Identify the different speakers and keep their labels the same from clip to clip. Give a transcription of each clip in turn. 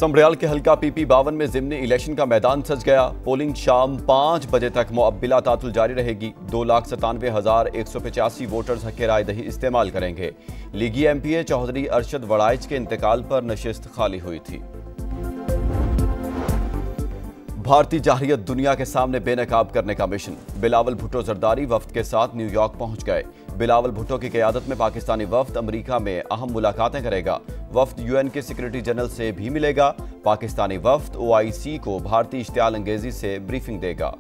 Speaker 1: समरियाल के हल्का PP52 में ज़िमनी इलेक्शन का मैदान सज गया। पोलिंग शाम 5 बजे तक मुअब्बिला तातुल जारी रहेगी। 2,97,185 वोटर्स हक़ राय दही इस्तेमाल करेंगे। लीगी MPA चौधरी अरशद वड़ाइच के इंतकाल पर नशिस्त खाली हुई थी। भारतीय जाहिरियत दुनिया के सामने बेनकाब करने का मिशन। बिलावल भुट्टो जरदारी वफ्द के साथ न्यूयॉर्क पहुंच गए। बिलावल भुट्टो की क़यादत में पाकिस्तानी वफ्द अमेरिका में अहम मुलाकातें करेगा। वफ्द UN के सेक्रेटरी जनरल से भी मिलेगा। पाकिस्तानी वफ्द OIC को भारतीय इश्तियाल अंगेजी से ब्रीफिंग देगा।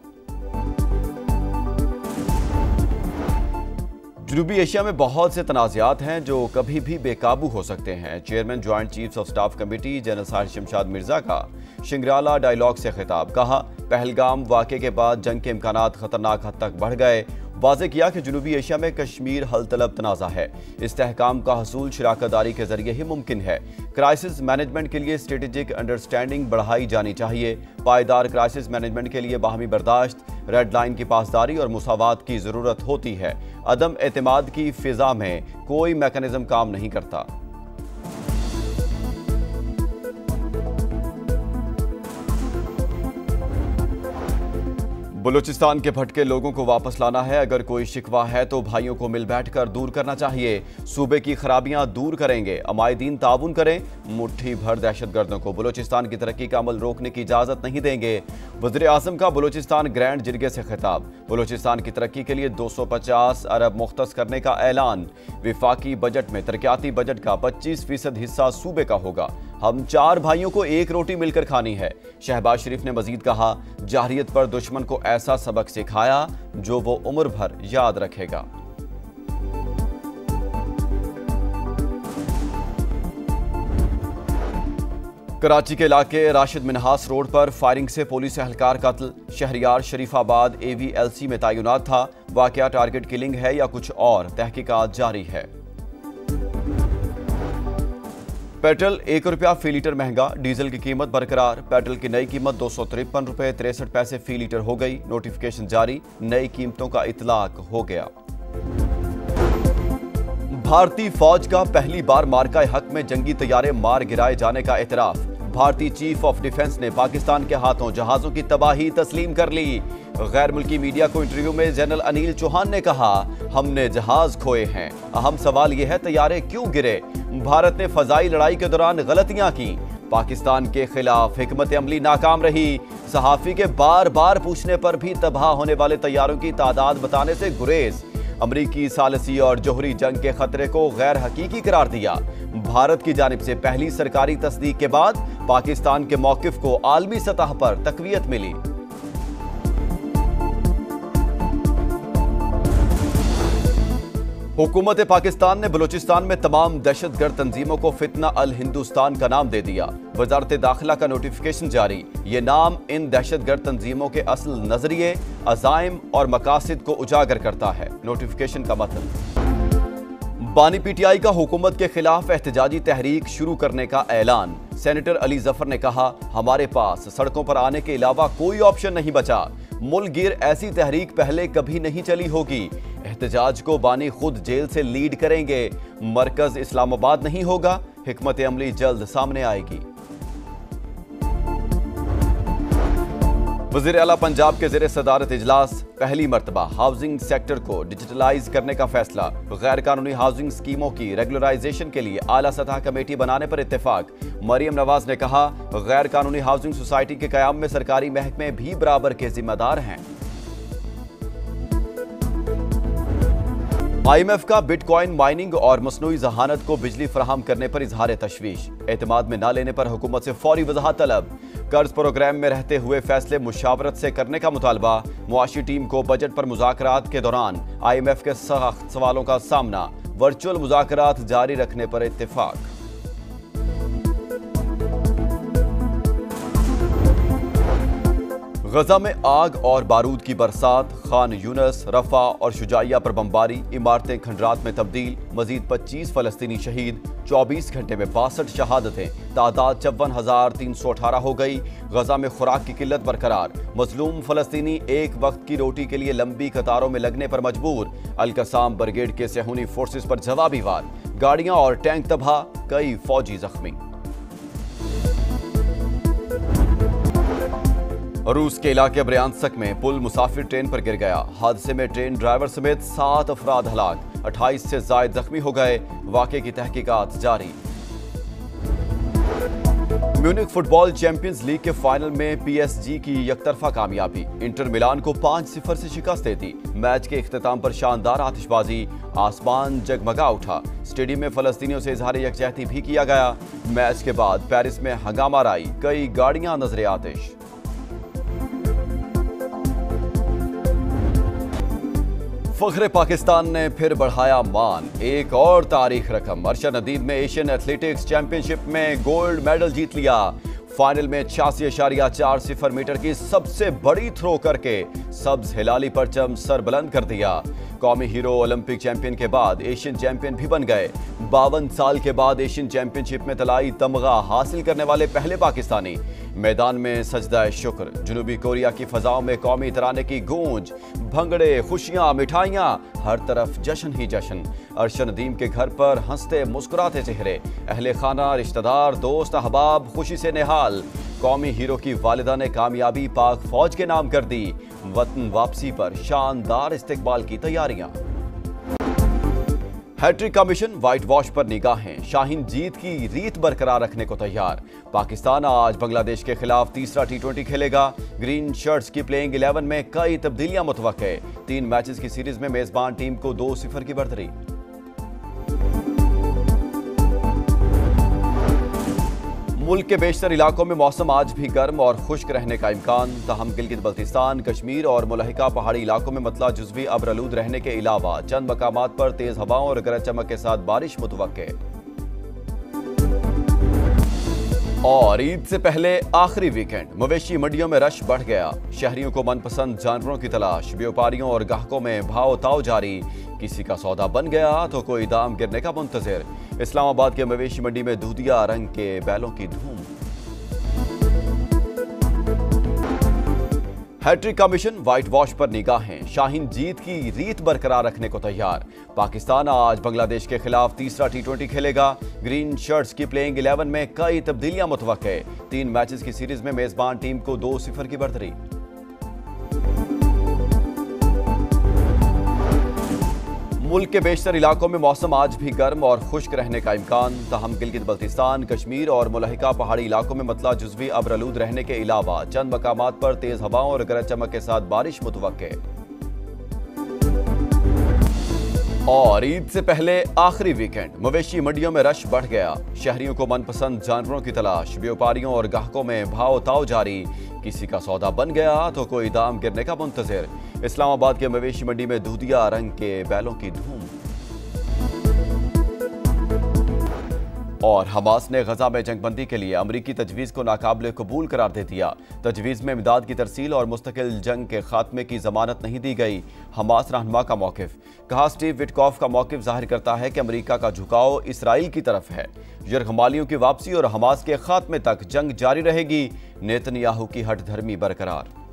Speaker 1: जनूबी एशिया में बहुत से तनाज़ात हैं जो कभी भी बेकाबू हो सकते हैं। Chairman joint chiefs of staff committee general Sahir Shamshad Mirza का शिंगराला डायलॉग से खिताब। कहा, पहलगाम वाक़े के बाद जंग के इम्कानात खतरनाक हद तक बढ़ गए। वाज़े किया कि जनूबी एशिया में कश्मीर हल तलब तनाज़ा है। इस्तेहकाम का हसूल शराकतदारी के जरिए ही मुमकिन है। क्राइसिस मैनेजमेंट के लिए स्ट्रेटेजिक अंडरस्टैंडिंग बढ़ाई जानी चाहिए। पायदार क्राइसिस मैनेजमेंट के लिए बाहमी बर्दाश्त, रेड लाइन की पासदारी और मुसावात की ज़रूरत होती है। अदम एतमाद की फ़िज़ा में कोई मैकेनिज़्म काम नहीं करता। बलूचिस्तान के भटके लोगों को वापस लाना है। अगर कोई शिकवा है तो भाइयों को मिल बैठकर दूर करना चाहिए। सूबे की खराबियां दूर करेंगे। अमायदीन ताउन करें। मुट्ठी भर दहशतगर्दों को बलूचिस्तान की तरक्की का अमल रोकने की इजाज़त नहीं देंगे। वज़ीर आज़म का बलूचिस्तान ग्रैंड जिरगे से खिताब। बलूचिस्तान की तरक्की के लिए 250 अरब मुख्तस करने का ऐलान। विफाकी बजट में तरक्याती बजट का 25% हिस्सा सूबे का होगा। हम 4 भाइयों को एक रोटी मिलकर खानी है। शहबाज शरीफ ने मजीद कहा, जाहिरियत पर दुश्मन को ऐसा सबक सिखाया जो वो उम्र भर याद रखेगा। कराची के इलाके राशिद मिनहास रोड पर फायरिंग से पुलिस एहलकार कत्ल। शहरियार शरीफाबाद AVLC में तैनात था। वाकया टारगेट किलिंग है या कुछ और, तहकीकात जारी है। पेट्रोल 1 रुपया फी लीटर महंगा। डीजल की कीमत बरकरार। पेट्रोल की नई कीमत 253 रुपये 63 पैसे फी लीटर हो गई। नोटिफिकेशन जारी। नई कीमतों का इतलाक हो गया। भारतीय फौज का पहली बार मार्का हक में जंगी तैयारे मार गिराए जाने का एतराफ। भारतीय चीफ ऑफ डिफेंस ने पाकिस्तान के हाथों जहाजों की तबाही तस्लीम कर ली। गैर मुल्की मीडिया को इंटरव्यू में जनरल अनिल चौहान ने कहा, हमने जहाज खोए हैं। अहम सवाल यह है, तैयारे क्यों गिरे? भारत ने फजाई लड़ाई के दौरान गलतियां की। पाकिस्तान के खिलाफ हिकमत अमली नाकाम रही। सहाफी के बार बार पूछने पर भी तबाह होने वाले तैयारों की तादाद बताने से गुरेज। अमरीकी सालसी और जोहरी जंग के खतरे को गैर हकीकी करार दिया। भारत की जानिब से पहली सरकारी तस्दीक के बाद पाकिस्तान के मौकिफ को आलमी सतह पर तकवीयत मिली। हुकूमत पाकिस्तान ने बलूचिस्तान में तमाम दहशतगर्द तंजीमों को फितना अल हिंदुस्तान का नाम दे दिया। वजारत दाखिला का नोटिफिकेशन जारी। ये नाम इन दहशतगर्द तंजीमों के असल नजरिए, अज़ाइम और मकासद को उजागर करता है। नोटिफिकेशन का मतलब, बानी PTI का हुकूमत के खिलाफ एहतजाजी तहरीक शुरू करने का ऐलान। सेनेटर अली जफर ने कहा, हमारे पास सड़कों पर आने के अलावा कोई ऑप्शन नहीं बचा। मुल्क गिर ऐसी तहरीक पहले कभी नहीं चली होगी। एहतजाज को बानी खुद जेल से लीड करेंगे। मरकज इस्लामाबाद नहीं होगा। हिकमत अमली जल्द सामने आएगी। वज़ीर आला पंजाब के ज़ेरे सदारत इजलास। पहली मरतबा हाउसिंग सेक्टर को डिजिटलाइज करने का फैसला। गैर कानूनी हाउसिंग स्कीमों की रेगुलराइजेशन के लिए आला सतह कमेटी बनाने पर इत्तेफाक। मरियम नवाज ने कहा, गैर कानूनी हाउसिंग सोसाइटी के कयाम में सरकारी महकमे भी बराबर के जिम्मेदार हैं। IMF का बिटकॉइन माइनिंग और मसनूई जहानत को बिजली फराहम करने पर इजहार तशवीश। एतमाद में न लेने पर हुकूमत से फौरी वजाहत तलब। कर्ज प्रोग्राम में रहते हुए फैसले मुशावरत से करने का मुतालबा। मुआशी टीम को बजट पर मुज़ाकरात के दौरान IMF के सख्त सवालों का सामना। वर्चुअल मुज़ाकरात जारी रखने पर इत्तेफाक। गजा में आग और बारूद की बरसात। खान यूनस, रफा और शुजाइया पर बमबारी। इमारतें खंडरात में तब्दील। मजीद 25 फलस्तीनी शहीद। 24 घंटे में 62 शहादतें। तादाद 54,318 हो गई। गजा में खुराक की किल्लत बरकरार। मजलूम फलस्तीनी एक वक्त की रोटी के लिए लंबी कतारों में लगने पर मजबूर। अल-कसाम ब्रिगेड के सेहूनी फोर्सेस पर जवाबी वार। गाड़ियां और टैंक तबाह। कई फौजी जख्मी। रूस के इलाके ब्रयांस्क में पुल मुसाफिर ट्रेन पर गिर गया। हादसे में ट्रेन ड्राइवर समेत 7 अफराद हलाक, 28 से ज्यादा जख्मी हो गए। वाकये की तहकीकात जारी। म्यूनिख फुटबॉल चैंपियंस लीग के फाइनल में पीएसजी की एकतरफा कामयाबी, इंटर मिलान को 5-0 से शिकस्त दे दी। मैच के इख्तिताम पर शानदार आतिशबाजी, आसमान जगमगा उठा। स्टेडियम में फलस्तीनियों से इजहार यकजहती भी किया गया। मैच के बाद पेरिस में हंगामा राई, कई गाड़ियां नजरे आतिश। फख्रे पाकिस्तान ने फिर बढ़ाया मान, एक और तारीख रकम। अरशद नदीम में एशियन एथलेटिक्स चैंपियनशिप में गोल्ड मेडल जीत लिया। फाइनल में 86.40 मीटर की सबसे बड़ी थ्रो करके सब्ज हिलाली परचम सर बुलंद कर दिया। कौमी हीरो ओलंपिक चैंपियन के बाद एशियन चैंपियन भी बन गए। 52 साल के बाद एशियन चैंपियनशिप में तलाई तमगा हासिल करने वाले पहले पाकिस्तानी। मैदान में सजदा शुक्र, जनूबी कोरिया की फजाओं में कौमी तराने की गूंज, भंगड़े, खुशियां, मिठाइयां, हर तरफ जश्न ही जश्न। अरशद नदीम के घर पर हंसते मुस्कुराते चेहरे, अहले खाना, रिश्तेदार, दोस्त, अहबाब खुशी से निहाल। कौमी हीरो की वालिदा ने कामयाबी पाक फौज के नाम कर दी। वतन वापसी पर शानदार इस्तिकबाल की तैयारियां। हैट्रिक का मिशन, व्हाइट वॉश पर निगाहें, शाहीन जीत की रीत बरकरार रखने को तैयार। पाकिस्तान आज बांग्लादेश के खिलाफ तीसरा T20 खेलेगा। ग्रीन शर्ट्स की प्लेइंग 11 में कई तब्दीलियां मुतवक्के। 3 मैचेस की सीरीज में मेजबान टीम को 2-0 की बढ़तरी। मुल्क के बेशतर इलाकों में मौसम आज भी गर्म और खुश्क रहने का इम्कान। तहम गिलगित बल्तिस्तान, कश्मीर और मुलहिका पहाड़ी इलाकों में मतला जुज़वी अब्रलूद रहने के अलावा चंद मकामात पर तेज हवाओं और गरज चमक के साथ बारिश मुतवक्के। और ईद से पहले आखिरी वीकेंड, मवेशी मंडियों में रश बढ़ गया। शहरियों को मनपसंद जानवरों की तलाश, व्यापारियों और ग्राहकों में भाव ताव जारी। किसी का सौदा बन गया तो कोई दाम गिरने का मुंतजिर। इस्लामाबाद के मवेशी मंडी में दूधिया रंग के बैलों की धूम। हैट्रिक का मिशन, व्हाइट वॉश पर निगाहें, शाहीन जीत की रीत बरकरार रखने को तैयार। पाकिस्तान आज बांग्लादेश के खिलाफ तीसरा T20 खेलेगा। ग्रीन शर्ट्स की प्लेइंग 11 में कई तब्दीलियां मुतवक्के। 3 मैचेस की सीरीज में मेजबान टीम को 2-0 की बढ़तरी। मुल्क के बेशतर इलाकों में मौसम आज भी गर्म और खुश्क रहने का इम्कान। तहम गिलगित बल्तिस्तान, कश्मीर और मुलहिका पहाड़ी इलाकों में मतला जुज़वी अब्रलूद रहने के अलावा चंद मकामात पर तेज हवाओं और गरज चमक के साथ बारिश मुतवक्के। और ईद से पहले आखिरी वीकेंड, मवेशी मंडियों में रश बढ़ गया। शहरियों को मनपसंद जानवरों की तलाश, व्यापारियों और ग्राहकों में भाव ताव जारी। किसी का सौदा बन गया तो कोई दाम गिरने का मुंतजिर। इस्लामाबाद के मवेशी मंडी में दूधिया रंग के बैलों की धूम। और हमास ने गजा में जंगबंदी के लिए अमरीकी तजवीज़ को नाकाबिल कबूल करार दे दिया। तजवीज़ में इमदाद की तरसील और मुस्तकिल जंग के खात्मे की जमानत नहीं दी गई। हमास रहनुमा का मौक़िफ़, कहा स्टीव विटकॉफ का मौक़िफ़ जाहिर करता है कि अमरीका का झुकाव इसराइल की तरफ है। यरगमालियों की वापसी और हमास के खात्मे तक जंग जारी रहेगी। नेतन्याहू की हठधर्मी बरकरार।